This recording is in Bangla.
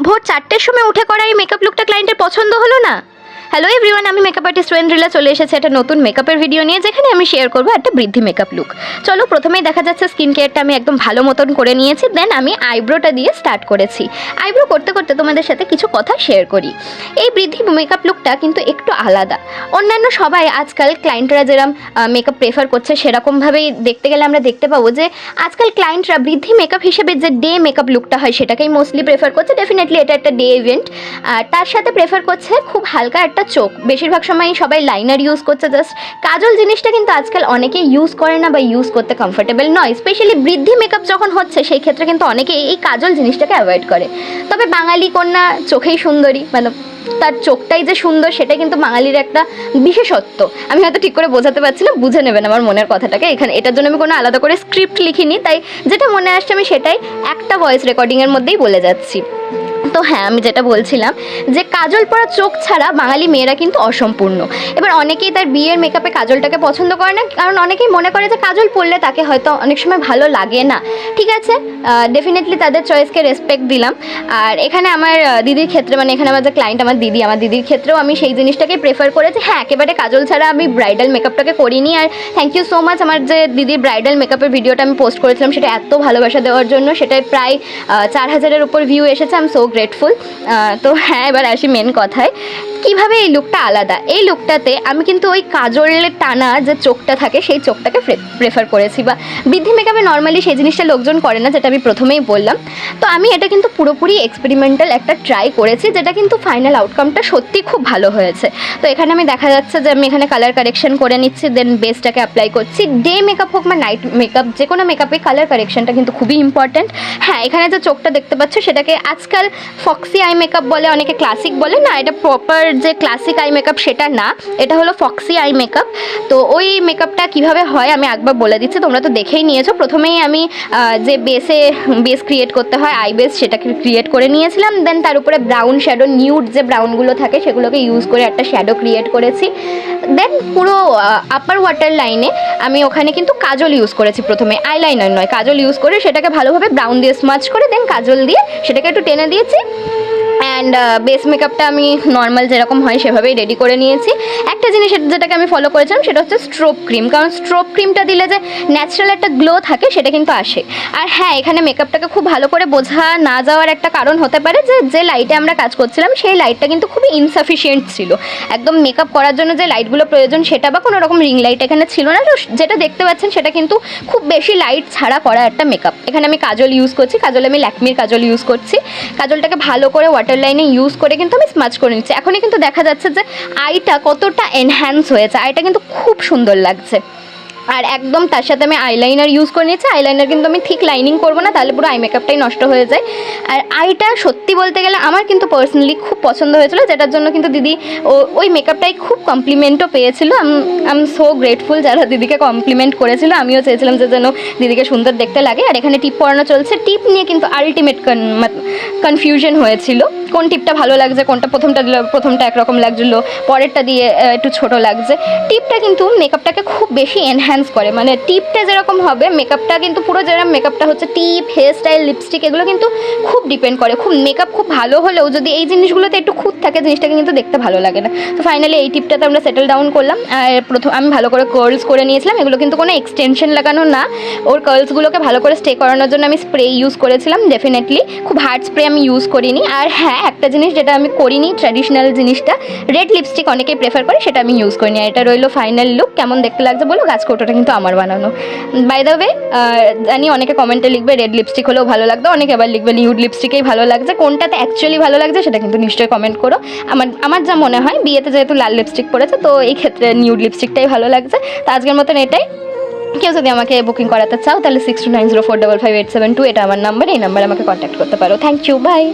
ভোর 4টের সময় উঠে করা এই মেকআপ লুকটা ক্লায়েন্টের পছন্দ হলো না। হ্যালো এভরিওয়ান, আমি মেকআপ আর্টিস্ট ওয়েন্দ্রিলা চলে এসেছে একটা নতুন মেকআপের ভিডিও নিয়ে, যেখানে আমি শেয়ার করবো একটা বৃদ্ধি মেকআপ লুক। চলো, প্রথমেই দেখা যাচ্ছে স্কিন কেয়ারটা আমি একদম ভালো মতন করে নিয়েছি, দেন আমি আইব্রোটা দিয়ে স্টার্ট করেছি। আইব্রো করতে করতে তোমাদের সাথে কিছু কথা শেয়ার করি। এই বৃদ্ধি মেকআপ লুকটা কিন্তু একটু আলাদা। অন্যান্য সবাই আজকাল ক্লায়েন্টরা যেরকম মেকআপ প্রেফার করছে সেরকমভাবেই দেখতে গেলে আমরা দেখতে পাবো যে আজকাল ক্লায়েন্টরা বৃদ্ধি মেকআপ হিসেবে যে ডে মেকআপ লুকটা হয় সেটাকেই মোস্টলি প্রেফার করছে। ডেফিনেটলি এটা একটা ডে ইভেন্ট, আর তার সাথে প্রেফার করছে খুব হালকা একটা চোখ। বেশিরভাগ সময় সবাই লাইনার ইউজ করছে, জাস্ট কাজল জিনিসটা কিন্তু আজকাল অনেকেই ইউজ করে না বা ইউজ করতে কমফোর্টেবল নয়। স্পেশালি বৃদ্ধি মেকআপ যখন হচ্ছে সেই ক্ষেত্রে কিন্তু অনেকেই এই কাজল জিনিসটাকে অ্যাভয়েড করে। তবে বাঙালি কন্যা চোখেই সুন্দরী, মানে তার চোখটাই যে সুন্দর সেটা কিন্তু বাঙালির একটা বিশেষত্ব। আমি হয়তো ঠিক করে বোঝাতে পারছি না, বুঝে নেবেন আমার মনের কথাটাকে। এখানে এটার জন্য আমি কোনো আলাদা করে স্ক্রিপ্ট লিখিনি, তাই যেটা মনে আসছে আমি সেটাই একটা ভয়েস রেকর্ডিংয়ের মধ্যেই বলে যাচ্ছি। তো হ্যাঁ, আমি যেটা বলছিলাম যে কাজল পরা চোখ ছাড়া বাঙালি মেয়েরা কিন্তু অসম্পূর্ণ। এবার অনেকেই তার বিয়ের মেকআপে কাজলটাকে পছন্দ করে না, কারণ অনেকেই মনে করে যে কাজল পরলে তাকে হয়তো অনেক সময় ভালো লাগে না। ঠিক আছে, ডেফিনেটলি তাদের চয়েসকে রেসপেক্ট দিলাম। আর এখানে আমার দিদির ক্ষেত্রে, মানে এখানে আমার যে ক্লায়েন্ট আমার দিদির ক্ষেত্রেও আমি সেই জিনিসটাকে প্রেফার করেছি। হ্যাঁ, একেবারে কাজল ছাড়া আমি ব্রাইডাল মেকআপটাকে করিনি। আর থ্যাংক ইউ সো মাচ, আমার যে দিদির ব্রাইডাল মেকআপের ভিডিওটা আমি পোস্ট করেছিলাম সেটা এত ভালোবাসা দেওয়ার জন্য। সেটায় প্রায় 4000-এর উপর ভিউ এসেছে। I am so grateful. তো হ্যাঁ, এবার আসি মেন কথায়। কীভাবে এই লুকটা আলাদা? এই লুকটাতে আমি কিন্তু ওই কাজলের টানা যে চোখটা থাকে সেই চোখটাকে প্রেফার করেছি, বা বৃদ্ধি মেকআপে নর্মালি সেই জিনিসটা লোকজন করে না, যেটা আমি প্রথমেই বললাম। তো আমি এটা কিন্তু পুরোপুরি এক্সপেরিমেন্টাল একটা ট্রাই করেছি, যেটা কিন্তু ফাইনাল আউটকামটা সত্যি খুব ভালো হয়েছে। তো এখানে আমি দেখা যাচ্ছে যে আমি এখানে কালার কারেকশন করে নিচ্ছি, দেন বেসটাকে অ্যাপ্লাই করছি। ডে মেকআপ হোক বা নাইট মেকআপ, যে কোনো মেকআপে কালার কারেকশনটা কিন্তু খুবই ইম্পর্ট্যান্ট। হ্যাঁ, এখানে যে চোখটা দেখতে পাচ্ছ সেটাকে আজকাল ফক্সি আই মেকআপ বলে, অনেকে ক্লাসিক বলে। না, এটা প্রপার যে ক্লাসিক আই মেকআপ সেটা না, এটা হলো ফক্সি আই মেকআপ। তো ওই মেকআপটা কীভাবে হয় আমি একবার বলে দিচ্ছি, তোমরা তো দেখেই নিয়েছো। প্রথমেই আমি যে বেস ক্রিয়েট করতে হয় আই বেস, সেটাকে ক্রিয়েট করে নিয়েছিলাম। দেন তার উপরে ব্রাউন শ্যাডো, নিউড যে ব্রাউনগুলো থাকে সেগুলোকে ইউজ করে একটা শ্যাডো ক্রিয়েট করেছি। দেন পুরো আপার ওয়াটার লাইনে আমি ওখানে কিন্তু কাজল ইউজ করেছি। প্রথমে আইলাইনার নয়, কাজল ইউজ করে সেটাকে ভালোভাবে ব্রাউন দিয়ে স্মাচ করে দেন কাজল দিয়ে সেটাকে একটু টেনে দিয়েছি। অ্যান্ড বেস মেকআপটা আমি নর্মাল যেরকম হয় সেভাবেই রেডি করে নিয়েছি। একটা জিনিস যেটাকে আমি ফলো করেছিলাম সেটা হচ্ছে স্ট্রোব ক্রিম, কারণ স্ট্রোব ক্রিমটা দিলে যে ন্যাচারাল একটা গ্লো থাকে সেটা কিন্তু আসে। আর হ্যাঁ, এখানে মেকআপটাকে খুব ভালো করে বোঝা না যাওয়ার একটা কারণ হতে পারে যে লাইটে আমরা কাজ করছিলাম সেই লাইটটা কিন্তু খুবই ইনসাফিসিয়েন্ট ছিল। একদম মেকআপ করার জন্য যে লাইটগুলো প্রয়োজন সেটা বা কোনো রকম রিং লাইট এখানে ছিল না। তো যেটা দেখতে পাচ্ছেন সেটা কিন্তু খুব বেশি লাইট ছাড়া করা একটা মেকআপ। এখানে আমি কাজল ইউজ করছি, কাজলে আমি ল্যাকমির কাজল ইউজ করছি। কাজলটাকে ভালো করে ওয়াটার লাইনে ইউজ করে কিন্তু আমি স্মাচ করে নিচ্ছি। এখনই কিন্তু দেখা যাচ্ছে যে আইটা কতটা এনহ্যান্স হয়েছে, আইটা কিন্তু খুব সুন্দর লাগছে। আর একদম তার সাথে আমি আইলাইনার ইউজ করে নিয়েছি। আইলাইনার কিন্তু আমি ঠিক লাইনিং করবো না, তাহলে পুরো আই মেকআপটাই নষ্ট হয়ে যায়। আর আইটা সত্যি বলতে গেলে আমার কিন্তু পার্সোনালি খুব পছন্দ হয়েছিল, যেটার জন্য কিন্তু দিদি ওই মেকআপটাই খুব কমপ্লিমেন্টও পেয়েছিল। আই এম সো গ্রেটফুল যারা দিদিকে কমপ্লিমেন্ট করেছিল। আমিও চেয়েছিলাম যে যেন দিদিকে সুন্দর দেখতে লাগে। আর এখানে টিপ পরানো চলছে। টিপ নিয়ে কিন্তু আলটিমেট কনফিউশন হয়েছিল, কোন টিপটা ভালো লাগছে, কোনটা প্রথমটা একরকম লাগছিলো, পরেরটা দিয়ে একটু ছোট লাগছে। টিপটা কিন্তু মেকআপটাকে খুব বেশি এনহ্যান্স করে, মানে টিপটা যেরকম হবে মেকআপটা কিন্তু পুরো যেরকম মেকআপটা হচ্ছে টিপ, হেয়ার স্টাইল, লিপস্টিক এগুলো কিন্তু খুব ডিপেন্ড করে। মেকআপ খুব ভালো হলেও যদি এই জিনিসগুলোতে একটু খুঁত থাকে জিনিসটাকে কিন্তু দেখতে ভালো লাগে না। তো ফাইনালি এই টিপটাতে আমরা সেটেল ডাউন করলাম। আর আমি ভালো করে কার্লস করে নিয়েছিলাম। এগুলো কিন্তু কোনো এক্সটেনশন লাগানো না, ওর কার্লসগুলোকে ভালো করে স্টে করানোর জন্য আমি স্প্রে ইউজ করেছিলাম। ডেফিনেটলি খুব হার্ড স্প্রে আমি ইউজ করিনি। আর হ্যাঁ, একটা জিনিস যেটা আমি করিনি, ট্র্যাডিশনাল জিনিসটা, রেড লিপস্টিক অনেকেই প্রেফার করে, সেটা আমি ইউজ করিনি। আর এটা রইলো ফাইনাল লুক। কেমন দেখতে লাগছে বলো? গাছ কৌটোটা কিন্তু আমার বানানো। বাই দ্য ওয়ে, জানি অনেকে কমেন্টে লিখবে রেড লিপস্টিক হলেও ভালো লাগতো, অনেকে আবার লিখবে নিউড লিপস্টিকেই ভালো লাগছে। কোনটাতে অ্যাকচুয়ালি ভালো লাগছে সেটা কিন্তু নিশ্চয়ই কমেন্ট করো। আমার যা মনে হয়, বিয়েতে যেহেতু লাল লিপস্টিক পরেছে তো এই ক্ষেত্রে নিউড লিপস্টিকটাই ভালো লাগছে। তো আজকের মতন এটাই। কেউ যদি আমাকে বুকিং করাতে চাও তাহলে 6290455872 এটা আমার নাম্বার, এই নাম্বারে আমাকে কন্ট্যাক্ট করতে পারো। Thank you, by.